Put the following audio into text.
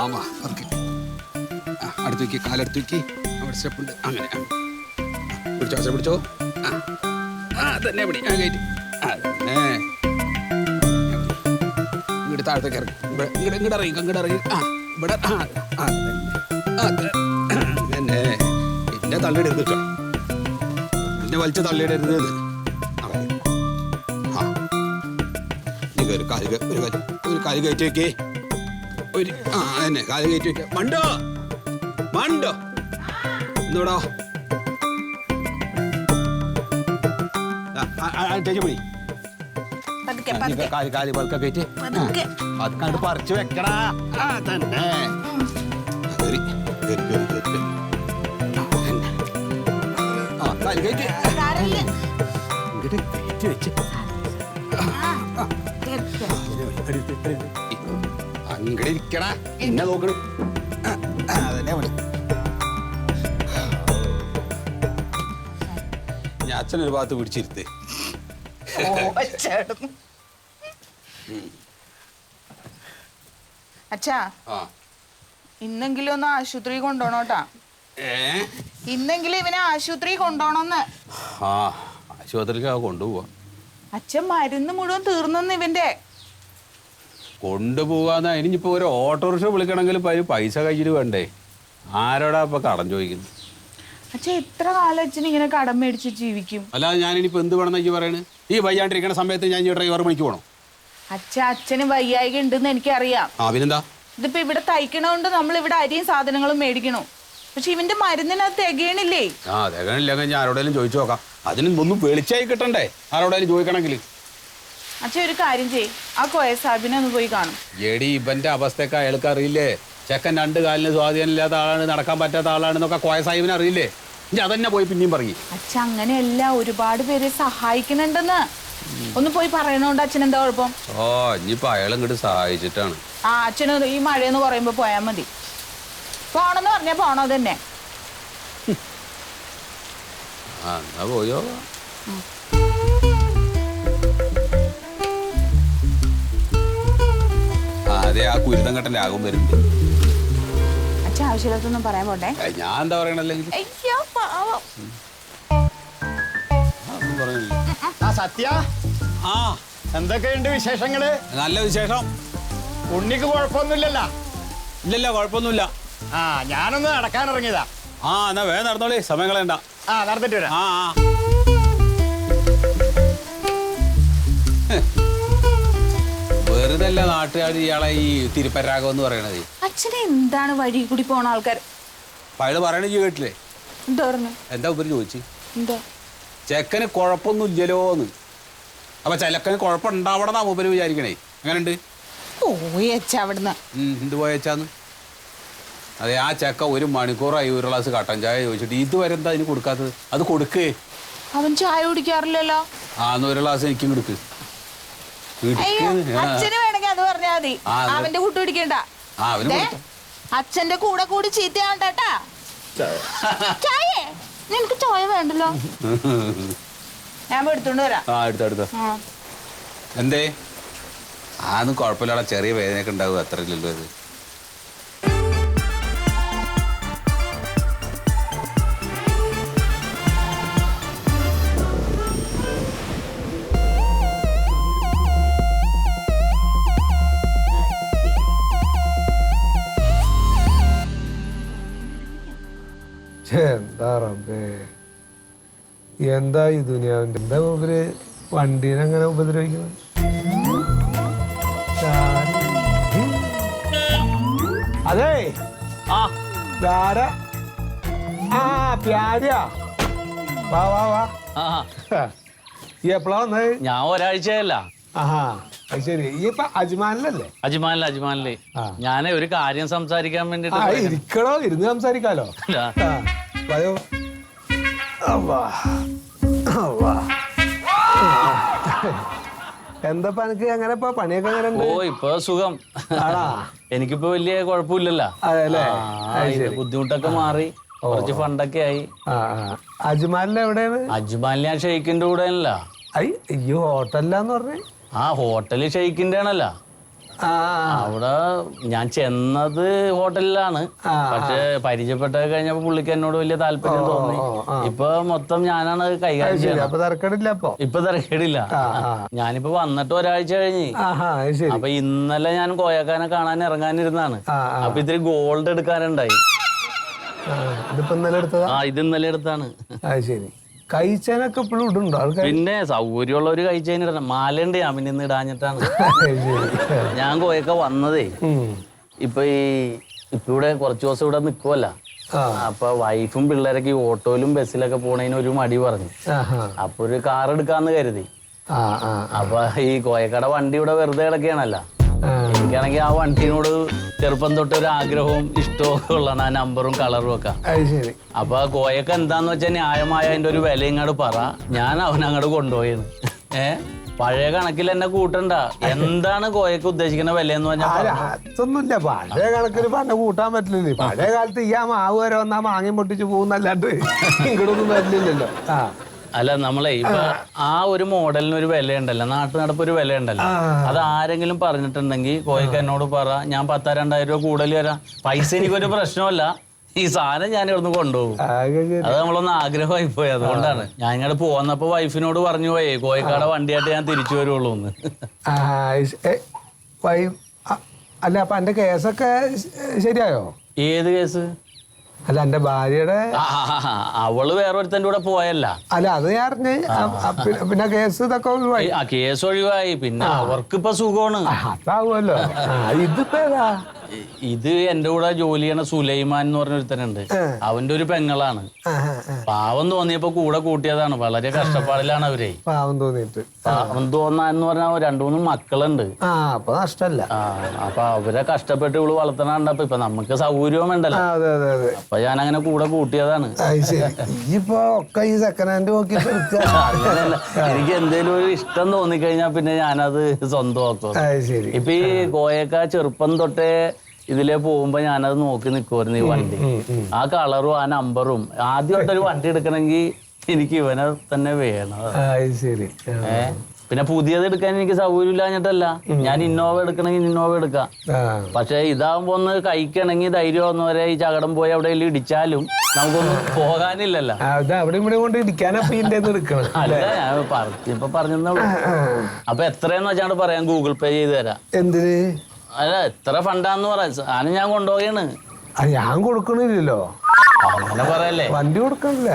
ആവാ ഓക്കെ. അടുത്ത് വയ്ക്കി, കാലെടുത്ത് വയ്ക്കി. അവിടെ സ്റ്റെപ്പ് ഉണ്ട്. അങ്ങനെ പിടിച്ചോ, ശ്വാസം പിടിച്ചോ. തന്നെ പിടി. കയറ്റി. അതന്നെ. ഇങ്ങോട്ട് താഴത്തേക്ക് ഇറങ്ങി. ഇങ്ങോട്ട് ഇറങ്ങി, ഇങ്ങോട്ട് ഇറങ്ങി. ഇവിടെ തന്നെ. പിന്നെ തള്ളിയിടരുത് കേട്ടോ. പിന്നെ വലിച്ച തള്ളിയിടരുത്. ഒരു കാല് കയറ്റി വെക്കേ. തന്നെ കാല് കയറ്റി വെക്ക. മണ്ടോ മണ്ടോ എന്നോടോ പിടി. കാല് പതുക്കെ കയറ്റി അത് പറിച്ചു വെക്കടാ. തന്നെ കാല് കയറ്റി ഇങ്ങോട്ട് കയറ്റി വെച്ച് അങ്ങനെ ഇരിക്കണ. എന്നെ നോക്കണ. അതന്നെ മതി. ഞാൻ അച്ഛനൊരു ഭാഗത്ത് പിടിച്ചിരുത്തേ. അച്ഛാ, ഇന്നെങ്കിലും ഒന്ന് ആശുപത്രി കൊണ്ടുപോണോട്ടാ. ഇന്നെങ്കിലും ഇവനെ ആശുപത്രി കൊണ്ടുപോണോന്ന്. ആശുപത്രിക്ക് കൊണ്ടുപോവാ. അച്ഛൻ മരുന്ന് മുഴുവൻ തീർന്നെന്ന് ഇവന്റെ. കൊണ്ടുപോവാന്ന്. ഇനിയിപ്പോ ഒരു ഓട്ടോറിക്ഷ വിളിക്കണമെങ്കിൽ പൈസ കയ്യിൽ വേണ്ടേ? ആരോടാ ഇപ്പൊ കടം ചോദിക്കുന്നത്? അച്ഛൻ എത്ര കാലം അച്ഛൻ ഇങ്ങനെ കടം മേടിച്ച് ജീവിക്കും? അല്ലാതെ ഞാനിനിപ്പോ എന്ത് വേണമെന്ന് എനിക്ക് പറയണേ? ഈ വയ്യാണ്ടിരിക്കണ സമയത്ത് ഞാൻ ഡ്രൈവർ പണിക്ക് പോകണം? അച്ഛന് വയ്യായിക ഉണ്ടെന്ന് എനിക്കറിയാം. പിന്നെന്താ? ഇതിപ്പോ ഇവിടെ തയ്ക്കണോണ്ട് നമ്മൾ ഇവിടെ അരിയും സാധനങ്ങളും മേടിക്കണു. പക്ഷെ ഇവന്റെ മരുന്നിനകത്ത് തികയണില്ലേ? തികയണില്ലെങ്കിൽ ഞാൻ ആരോടെങ്കിലും ചോദിച്ചു നോക്കാം. അതിനൊന്നും വെളിച്ചായി കിട്ടണ്ടേ ആരോടെങ്കിലും ചോദിക്കണമെങ്കിൽ? അച്ഛൻ ഒരു കാര്യം ചെയ്യ്, ആ കോയ സാബിനെ ഒന്ന് പോയി കാണും. എടി, ഇവന്റെ അവസ്ഥയൊക്കെ അയാൾക്ക് അറിയില്ലേ? ചെക്കൻ 2 കാലിന് സ്വാധീനമില്ലാത്ത ആളാണ്, നടക്കാൻ പറ്റാത്ത ആളാണെന്നൊക്കെ കോയ സാഹിബിന് അറിയില്ലേ? ഇനി അതന്നെ പോയി പിന്നെയും പറയും. അച്ഛൻ അങ്ങനെയല്ല, ഒരുപാട് പേരെ സഹായിക്കുന്നുണ്ടെന്ന്. ഒന്ന് പോയി പറയണോണ്ട് അച്ഛൻ എന്താ കുഴപ്പം? ഇനിയിപ്പോ അയാൾ ഇങ്ങോട്ട് സഹായിച്ചിട്ടാണ്. അച്ഛന് ഈ മഴയെന്ന് പറയുമ്പോ പോയാൽ മതി. പോണെന്ന് പറഞ്ഞാ പോണോ തന്നെ. എന്നാ പോയോ. അതെ, ആ കുരുത്തങ്കട്ടന്റെ ആകും വരുന്നുണ്ട്. അച്ഛൻ ആവശ്യമില്ലാത്തൊന്നും പറയാൻ പോട്ടെ. ഞാൻ എന്താ പറയണല്ലെങ്കിൽ സത്യ, എന്തൊക്കെയുണ്ട് വിശേഷങ്ങള്? നല്ല വിശേഷം. ഉണ്ണിക്ക് കുഴപ്പമൊന്നുമില്ലല്ലോ? ഇല്ലല്ല, കുഴപ്പമൊന്നുമില്ല. ഞാനൊന്ന് നടക്കാൻ ഇറങ്ങിയതാ. എന്നാ വേഗം നടന്നോളി, സമയം കളയണ്ട. നടന്നിട്ട് വരാം. വെറുതെ അല്ല നാട്ടുകാർ ഇയാളെ ഈ തിരുപ്പരാഗം എന്ന് പറയണത്. അച്ഛനെ എന്താണ് വഴി കൂടി പോണ ആൾക്കാർ അയാള് പറയണ കേട്ടില്ലേ? എന്താ പറഞ്ഞു? എന്താ ഉപരി ചോദിച്ചു? എന്താ? ചെക്കന് കുഴപ്പമൊന്നും ഇല്ലല്ലോന്ന്. അപ്പൊ ചെലക്കന് കുഴപ്പമുണ്ടാവണമെന്നാ മൂപ്പര് വിചാരിക്കണേ. അങ്ങനെയുണ്ട്. അവിടുന്ന് എന്ത് പോയച്ചാന്ന്? അതെ, ആ ചെക്ക 1 മണിക്കൂറായി ഒരു ഗ്ലാസ് കട്ടൻ ചായ ചോദിച്ചിട്ട് ഇതുവരെ എന്താ അതിന് കൊടുക്കാത്തത്? അത് കൊടുക്കേ. അവൻ ചായ കുടിക്കാറില്ലല്ലോ. അന്ന് 1 ഗ്ലാസ് എനിക്കും കൊടുക്ക്. അച്ഛന് വേണമെങ്കിൽ അത് പറഞ്ഞാ മതി. അവന്റെ കൂട്ട് പിടിക്കണ്ട. അച്ഛന്റെ കൂടെ കൂടി ചീത്തയാവണ്ടാ. ചായ നിനക്ക് ചായ വേണ്ടല്ലോ. ഞാൻ എടുത്തോണ്ട് വരാം. എടുത്തോ. എന്തേ? അതൊന്നും കുഴപ്പമില്ല, ചെറിയ വേദനയൊക്കെ ഉണ്ടാവും, അത്ര ഇല്ലല്ലോ അത്. എന്താ റബ്ബേ, എന്താ ഈ ദുനിയാവിന്റെ? എന്താ ഇവര് വണ്ടീനെ അങ്ങനെ ഉപദ്രവിക്കുന്നത്? അതെ, പ്യാരിയാ, വാ വാ വാ. ഈ എപ്പോഴാ വന്നത്? ഞാൻ ഒരാഴ്ചയല്ല. അത് ശരി. ഈ ഇപ്പൊ അജ്മാനിലല്ലേ? അജ്മാനില്. ഞാനേ ഒരു കാര്യം സംസാരിക്കാൻ വേണ്ടിട്ട്. ഇരിക്കണോ? ഇരുന്ന് സംസാരിക്കാലോ. വയോ. എന്താ എനിക്ക് എങ്ങനെ പണിയൊക്കെ എങ്ങനെ? ഇപ്പൊ സുഖം. എനിക്കിപ്പോ വലിയ കുഴപ്പമില്ലല്ലോ. ബുദ്ധിമുട്ടൊക്കെ മാറി, കുറച്ച് ഫണ്ടൊക്കെ ആയി. അജ്മാനിൽ എവിടെയാണ്? അജ്മാനിൽ ഞാൻ ഷെയ്ഖിന്റെ കൂടെ അല്ല. ഈ ഹോട്ടലിലാന്ന് പറഞ്ഞേ? ഹോട്ടല് ഷെയ്ഖിന്റെ ആണല്ലോ. അവിടെ ഞാൻ ചെന്നത് ഹോട്ടലിലാണ്. പക്ഷെ പരിചയപ്പെട്ടത് കഴിഞ്ഞപ്പോ പുള്ളിക്ക് എന്നോട് വലിയ താല്പര്യം തോന്നി. ഇപ്പൊ മൊത്തം ഞാനാണ് കൈകാര്യം ചെയ്യുന്നത്. ഇപ്പൊ തിരക്കേടില്ല. ഞാനിപ്പോ വന്നിട്ട് ഒരാഴ്ച കഴിഞ്ഞ്. അപ്പൊ ഇന്നലെ ഞാൻ കോയക്കാനെ കാണാൻ ഇറങ്ങാനിരുന്നാണ്. അപ്പൊ ഇത്തിരി ഗോൾഡ് എടുക്കാനുണ്ടായി. ഇത് ഇന്നലെ എടുത്താണ്. കഴിച്ചാനൊക്കെ ഇപ്പോഴും ഇടുണ്ടോ? പിന്നെ സൗകര്യമുള്ള ഒരു കഴിച്ചതിന് ഇടണം. മാലയുണ്ട് ഞാൻ പിന്നെ ഇന്ന് ഇടാഞ്ഞിട്ടാണ് ഞാൻ കോയൊക്കെ വന്നതേ. ഇപ്പൊ ഇവിടെ കുറച്ചു ദിവസം ഇവിടെ നിക്കുവല്ല. അപ്പൊ വൈഫും പിള്ളേരൊക്കെ ഈ ഓട്ടോയിലും ബസ്സിലൊക്കെ പോണതിന് ഒരു മടി പറഞ്ഞു. അപ്പൊ ഒരു കാർ എടുക്കാന്ന് കരുതി. അപ്പൊ ഈ കോയക്കട വണ്ടി ഇവിടെ വെറുതെ കിടക്കുകയാണല്ലോ. എനിക്കാണെങ്കിൽ ആ വണ്ടിനോട് ചെറുപ്പം തൊട്ട് ഒരു ആഗ്രഹവും ഇഷ്ടവും ഒക്കെ ഉള്ളതാണ്. ആ നമ്പറും കളറും ഒക്കെ. അപ്പൊ കോയക്ക എന്താന്ന് വെച്ചാൽ ന്യായമായ അതിന്റെ ഒരു വില ഇങ്ങോട്ട് പറ. ഞാൻ അവനങ്ങോട്ട് കൊണ്ടുപോയത്. പഴയ കണക്കിൽ എന്നെ കൂട്ടണ്ട. എന്താണ് കോയക്ക് ഉദ്ദേശിക്കുന്ന വില എന്ന് പറഞ്ഞാൽ? അതൊന്നുമില്ല, പഴയ കണക്കിന് പണ്ട് കൂട്ടാൻ പറ്റില്ലല്ലേ. പഴയ കാലത്ത് ഈ മാവ് വരെ വന്നാ മാങ്ങി പൊട്ടിച്ച് പോകുന്നല്ലാണ്ട് ഇങ്ങോട്ടൊന്നും വരില്ലല്ലോ. അല്ല, നമ്മളെ ഇപ്പൊ ആ ഒരു മോഡലിന് ഒരു വിലയുണ്ടല്ലോ, നാട്ടു നടപ്പ് ഒരു വിലയുണ്ടല്ലോ. അത് ആരെങ്കിലും പറഞ്ഞിട്ടുണ്ടെങ്കിൽ കോയക്ക് എന്നോട് പറ, ഞാൻ 10,000-2,000 രൂപ കൂടുതൽ തരാം. പൈസ എനിക്കൊരു പ്രശ്നമല്ല. ഈ സാധനം ഞാൻ ഇവിടുന്ന് കൊണ്ടുപോകും. അത് നമ്മളൊന്ന് ആഗ്രഹമായി പോയി. അതുകൊണ്ടാണ് ഞാൻ ഇങ്ങോട്ട് പോന്നപ്പോ വൈഫിനോട് പറഞ്ഞു പോയേ, കോയക്കാട് വണ്ടിയായിട്ട് ഞാൻ തിരിച്ചു വരുള്ളൂ എന്ന്. അല്ല, അപ്പൊ എന്റെ കേസൊക്കെ ശരിയായോ? ഏത് കേസ്? അല്ല, എന്റെ ഭാര്യയുടെ. അവള് വേറൊരുത്തന്റെ കൂടെ പോയല്ല. അല്ല, അത് ഞാൻ അറിഞ്ഞ്. പിന്നെ കേസ് ഇതൊക്കെ ഒഴിവായി. കേസ് ഒഴിവായി. പിന്നെ അവർക്കിപ്പൊ സുഖമാണ്. അതാവുമല്ലോ. ഇതിപ്പോ ഏതാ? ഇത് എന്റെ കൂടെ ജോലി ചെയ്യണ സുലൈമാൻ എന്ന് പറഞ്ഞൊരുത്തനുണ്ട്. അവന്റെ ഒരു പെങ്ങളാണ്. പാവം തോന്നിയപ്പോ കൂടെ കൂട്ടിയതാണ്. വളരെ കഷ്ടപ്പാടിലാണ് അവരെ. പാവം തോന്നിയിട്ട്. പാവം തോന്നാന്ന് പറഞ്ഞാൽ 2-3 മക്കളുണ്ട്. അപ്പൊ നഷ്ടല്ല. അപ്പൊ അവരെ കഷ്ടപ്പെട്ട് ഇവള് വളർത്തണുണ്ടപ്പോ ഇപ്പൊ നമുക്ക് സൗകര്യവും വേണ്ടല്ലോ. അപ്പൊ ഞാൻ അങ്ങനെ കൂടെ കൂട്ടിയതാണ്. ഇപ്പൊ ഒക്കെ ഈ സെക്കൻഡ് ഹാൻഡ് നോക്കി. എനിക്ക് എന്തേലും ഒരു ഇഷ്ടം തോന്നിക്കഴിഞ്ഞാ പിന്നെ ഞാനത് സ്വന്തമാക്കും. ഇപ്പൊ ഈ കോയക്ക ചെറുപ്പം തൊട്ടേ ഇതിലേ പോകുമ്പോ ഞാനത് നോക്കി നിൽക്കുമായിരുന്നു. ഈ വണ്ടി, ആ കളറും ആ നമ്പറും. ആദ്യമായിട്ടൊരു വണ്ടി എടുക്കണമെങ്കിൽ എനിക്ക് ഇവനെ തന്നെ വേണം. പിന്നെ പുതിയത് എടുക്കാൻ എനിക്ക് സൗകര്യം ഇല്ലാഞ്ഞിട്ടല്ല. ഞാൻ ഇന്നോവ എടുക്കണമെങ്കിൽ ഇന്നോവ എടുക്കാം. പക്ഷെ ഇതാവുമ്പോ ഒന്ന് കഴിക്കണമെങ്കിൽ ധൈര്യം വന്നവരെ ഈ ചകടം പോയി എവിടെയെങ്കിലും ഇടിച്ചാലും നമുക്കൊന്നും പോകാനില്ലല്ലോ. അല്ല, ഞാൻ ഇപ്പൊ പറഞ്ഞോ. അപ്പൊ എത്രയെന്ന് വെച്ചാണ്ട് പറയാം, ഗൂഗിൾ പേ ചെയ്ത് തരാം. എന്തിന്? അല്ല, എത്ര ഫണ്ടാന്ന് പറയാം. സാധനം ഞാൻ കൊണ്ടുപോയാണ്. ഞാൻ കൊടുക്കണില്ലല്ലോ. അങ്ങനെ പറയല്ലേ? വണ്ടി കൊടുക്കണില്ല.